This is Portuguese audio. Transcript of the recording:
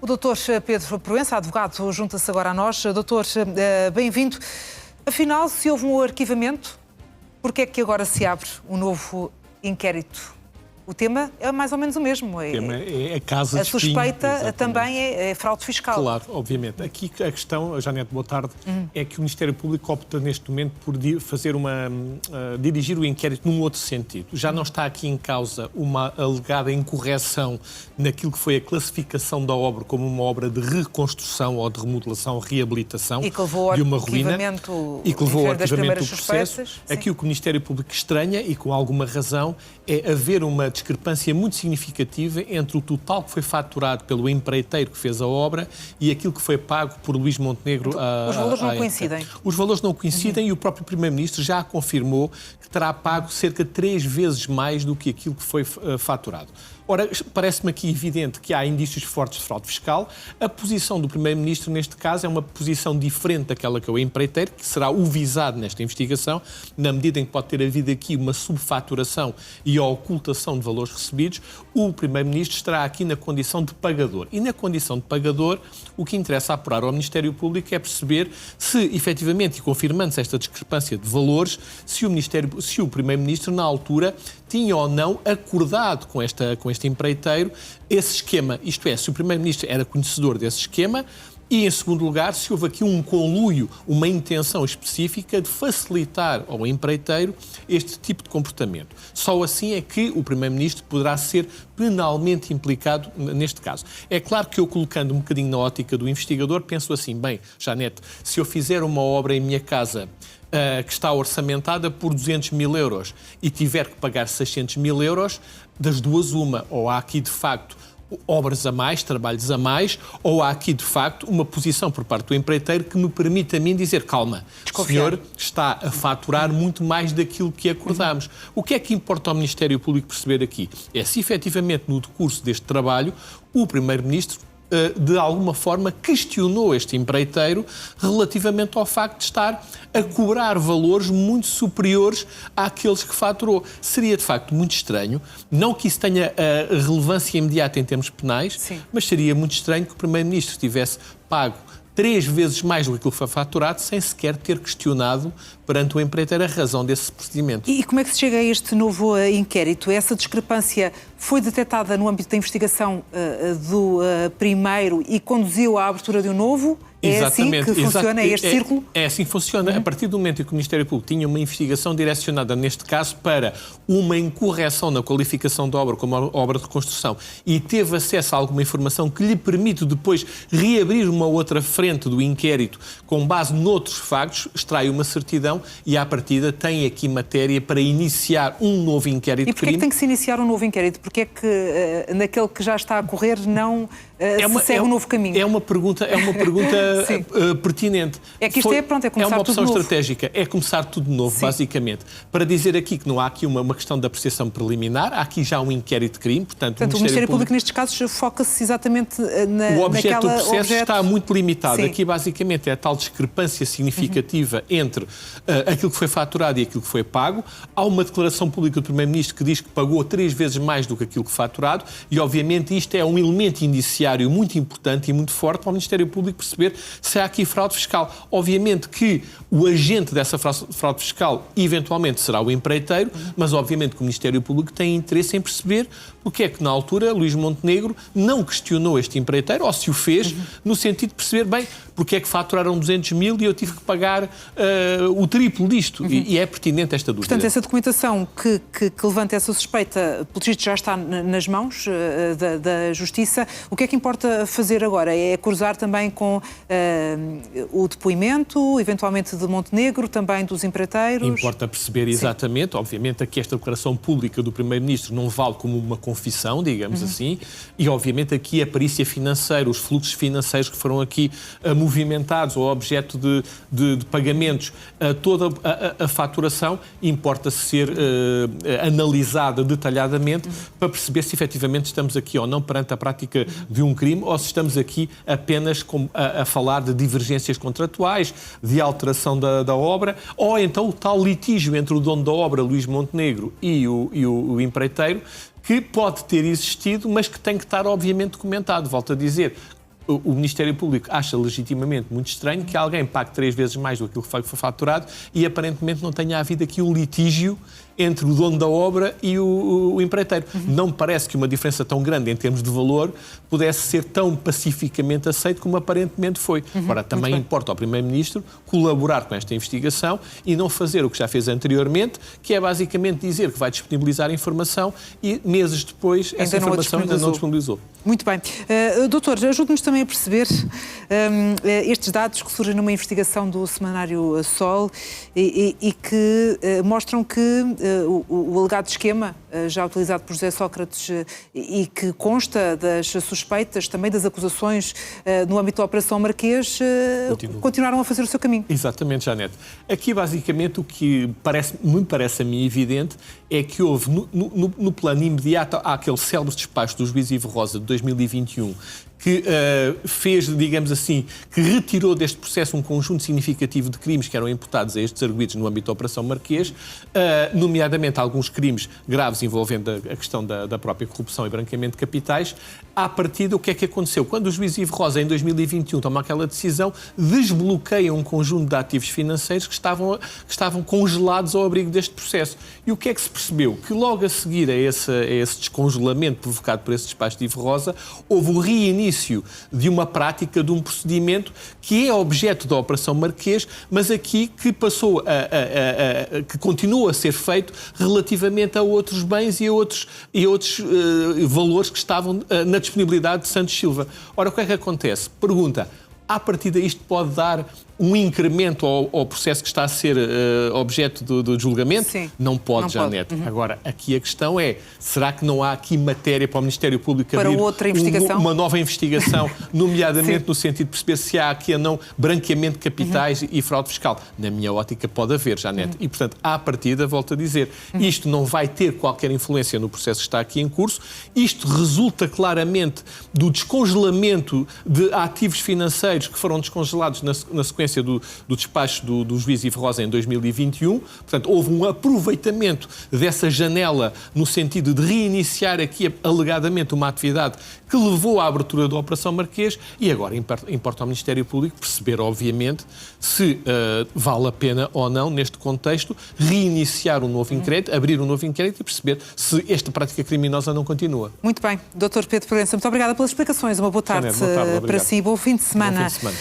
O doutor Pedro Proença, advogado, junta-se agora a nós. Doutor, bem-vindo. Afinal, se houve um arquivamento, por que é que agora se abre um novo inquérito? O tema é mais ou menos o mesmo. O tema é a casa de espinho. A suspeita também é fraude fiscal. Claro, obviamente. Aqui a questão, Janete, boa tarde, é que o Ministério Público opta neste momento por fazer dirigir o inquérito num outro sentido. Já não está aqui em causa uma alegada incorreção naquilo que foi a classificação da obra como uma obra de reconstrução ou de remodelação, reabilitação de uma ruína. E que levou ao arquivamento do processo. Aqui o que o Ministério Público estranha, e com alguma razão, é haver uma discrepância muito significativa entre o total que foi faturado pelo empreiteiro que fez a obra e aquilo que foi pago por Luís Montenegro. Os valores não coincidem. Os valores não coincidem e o próprio Primeiro-Ministro já confirmou que terá pago cerca de 3 vezes mais do que aquilo que foi faturado. Ora, parece-me aqui evidente que há indícios fortes de fraude fiscal. A posição do Primeiro-Ministro, neste caso, é uma posição diferente daquela que é o empreiteiro, que será o visado nesta investigação, na medida em que pode ter havido aqui uma subfaturação e a ocultação de valores recebidos. O Primeiro-Ministro estará aqui na condição de pagador. E na condição de pagador, o que interessa apurar ao Ministério Público é perceber se, efetivamente, e confirmando-se esta discrepância de valores, se o Primeiro-Ministro, na altura, tinha ou não acordado com este empreiteiro esse esquema, isto é, se o Primeiro-Ministro era conhecedor desse esquema e, em segundo lugar, se houve aqui um conluio, uma intenção específica de facilitar ao empreiteiro este tipo de comportamento. Só assim é que o Primeiro-Ministro poderá ser penalmente implicado neste caso. É claro que eu, colocando um bocadinho na ótica do investigador, penso assim, bem, Janete, se eu fizer uma obra em minha casa que está orçamentada por 200 mil euros e tiver que pagar 600 mil euros, das duas uma, ou há aqui de facto obras a mais, trabalhos a mais, ou há aqui de facto uma posição por parte do empreiteiro que me permite a mim dizer, calma, o senhor está a faturar muito mais daquilo que acordámos. O que é que importa ao Ministério Público perceber aqui? É se efetivamente no decurso deste trabalho o Primeiro-Ministro de alguma forma questionou este empreiteiro relativamente ao facto de estar a cobrar valores muito superiores àqueles que faturou. Seria de facto muito estranho, não que isso tenha relevância imediata em termos penais, sim, mas seria muito estranho que o Primeiro-Ministro tivesse pago 3 vezes mais do que aquilo que foi faturado, sem sequer ter questionado perante o empreiteiro a razão desse procedimento. E como é que se chega a este novo inquérito? Essa discrepância foi detectada no âmbito da investigação do primeiro e conduziu à abertura de um novo? É assim que funciona este círculo? É assim que funciona. A partir do momento em que o Ministério Público tinha uma investigação direcionada, neste caso, para uma incorreção na qualificação da obra como obra de reconstrução e teve acesso a alguma informação que lhe permite depois reabrir uma outra frente do inquérito com base noutros factos, extrai uma certidão e, à partida, tem aqui matéria para iniciar um novo inquérito de crime. E porquê é que tem que se iniciar um novo inquérito? Porquê é que naquele que já está a correr não se segue um novo caminho? É uma pergunta pertinente. É que isto é começar tudo de novo. É uma opção estratégica, é começar tudo de novo, sim, basicamente. Para dizer aqui que não há aqui uma questão de apreciação preliminar, há aqui já um inquérito de crime, portanto o Ministério Público, nestes casos, foca-se exatamente o objeto do processo está muito limitado. Sim. Aqui, basicamente, é a tal discrepância significativa entre aquilo que foi faturado e aquilo que foi pago. Há uma declaração pública do Primeiro-Ministro que diz que pagou 3 vezes mais do que aquilo que faturado e, obviamente, isto é um elemento indiciário muito importante e muito forte para o Ministério Público perceber se há aqui fraude fiscal. Obviamente que o agente dessa fraude fiscal eventualmente será o empreiteiro, mas obviamente que o Ministério Público tem interesse em perceber porque é que na altura Luís Montenegro não questionou este empreiteiro, ou se o fez, no sentido de perceber, bem, porque é que faturaram 200 mil e eu tive que pagar o triplo disto. E é pertinente esta dúvida. Portanto, essa documentação que levanta essa suspeita, pelo visto, já está nas mãos da Justiça. O que é que importa fazer agora? É cruzar também com o depoimento, eventualmente de Montenegro, também dos empreiteiros? Importa perceber exatamente, obviamente, aqui esta declaração pública do Primeiro-Ministro não vale como uma confissão, digamos assim, e obviamente aqui a perícia financeira, os fluxos financeiros que foram aqui movimentados ou objeto de pagamentos, toda a faturação importa ser analisada detalhadamente para perceber se efetivamente estamos aqui ou não perante a prática de um crime ou se estamos aqui apenas a falar de divergências contratuais, de alteração da obra, ou então o tal litígio entre o dono da obra, Luís Montenegro, e o empreiteiro, que pode ter existido, mas que tem que estar obviamente documentado. Volto a dizer, o Ministério Público acha legitimamente muito estranho que alguém pague 3 vezes mais do que aquilo que foi faturado e aparentemente não tenha havido aqui um litígio entre o dono da obra e o empreiteiro. Não me parece que uma diferença tão grande em termos de valor pudesse ser tão pacificamente aceito como aparentemente foi. Ora, também importa ao Primeiro-Ministro colaborar com esta investigação e não fazer o que já fez anteriormente, que é basicamente dizer que vai disponibilizar a informação e meses depois essa informação ainda não disponibilizou. Muito bem. Doutor, ajude-nos também a perceber estes dados que surgem numa investigação do semanário Sol e que mostram que o alegado esquema já utilizado por José Sócrates e que consta das suspeitas, também das acusações no âmbito da Operação Marquês, continuaram a fazer o seu caminho. Exatamente, Janete. Aqui, basicamente, o que me parece a mim evidente é que houve, no plano imediato, há aquele célebre despacho do juiz Ivo Rosa de 2021, que fez, digamos assim, que retirou deste processo um conjunto significativo de crimes que eram imputados a estes arguidos no âmbito da Operação Marquês, nomeadamente alguns crimes graves envolvendo a questão da própria corrupção e branqueamento de capitais. À partida, o que é que aconteceu? Quando o juiz Ivo Rosa, em 2021, toma aquela decisão, desbloqueia um conjunto de ativos financeiros que estavam congelados ao abrigo deste processo. E o que é que se percebeu? Que logo a seguir a esse descongelamento provocado por esse despacho de Ivo Rosa, houve o reinício de uma prática, de um procedimento que é objeto da Operação Marquês, mas aqui que passou que continua a ser feito relativamente a outros bens e a outros valores que estavam na disponibilidade de Santos Silva. Ora, o que é que acontece? Pergunta, à partida isto pode dar um incremento ao processo que está a ser objeto do julgamento? Sim. Não pode, Janete. Agora, aqui a questão é, será que não há aqui matéria para o Ministério Público para abrir outra investigação? Uma nova investigação, nomeadamente no sentido de perceber se há aqui ou não branqueamento de capitais e fraude fiscal? Na minha ótica pode haver, Janete. E, portanto, à partida, volto a dizer, isto não vai ter qualquer influência no processo que está aqui em curso. Isto resulta claramente do descongelamento de ativos financeiros que foram descongelados na sequência do despacho do juiz Ivo Rosa em 2021. Portanto, houve um aproveitamento dessa janela no sentido de reiniciar aqui, alegadamente, uma atividade que levou à abertura da Operação Marquês e agora importa ao Ministério Público perceber, obviamente, se vale a pena ou não, neste contexto, reiniciar um novo inquérito, abrir um novo inquérito e perceber se esta prática criminosa não continua. Muito bem. Dr. Pedro Proença, muito obrigada pelas explicações. Uma boa tarde, Boa tarde, para si. Bom fim de semana. Bom fim de semana.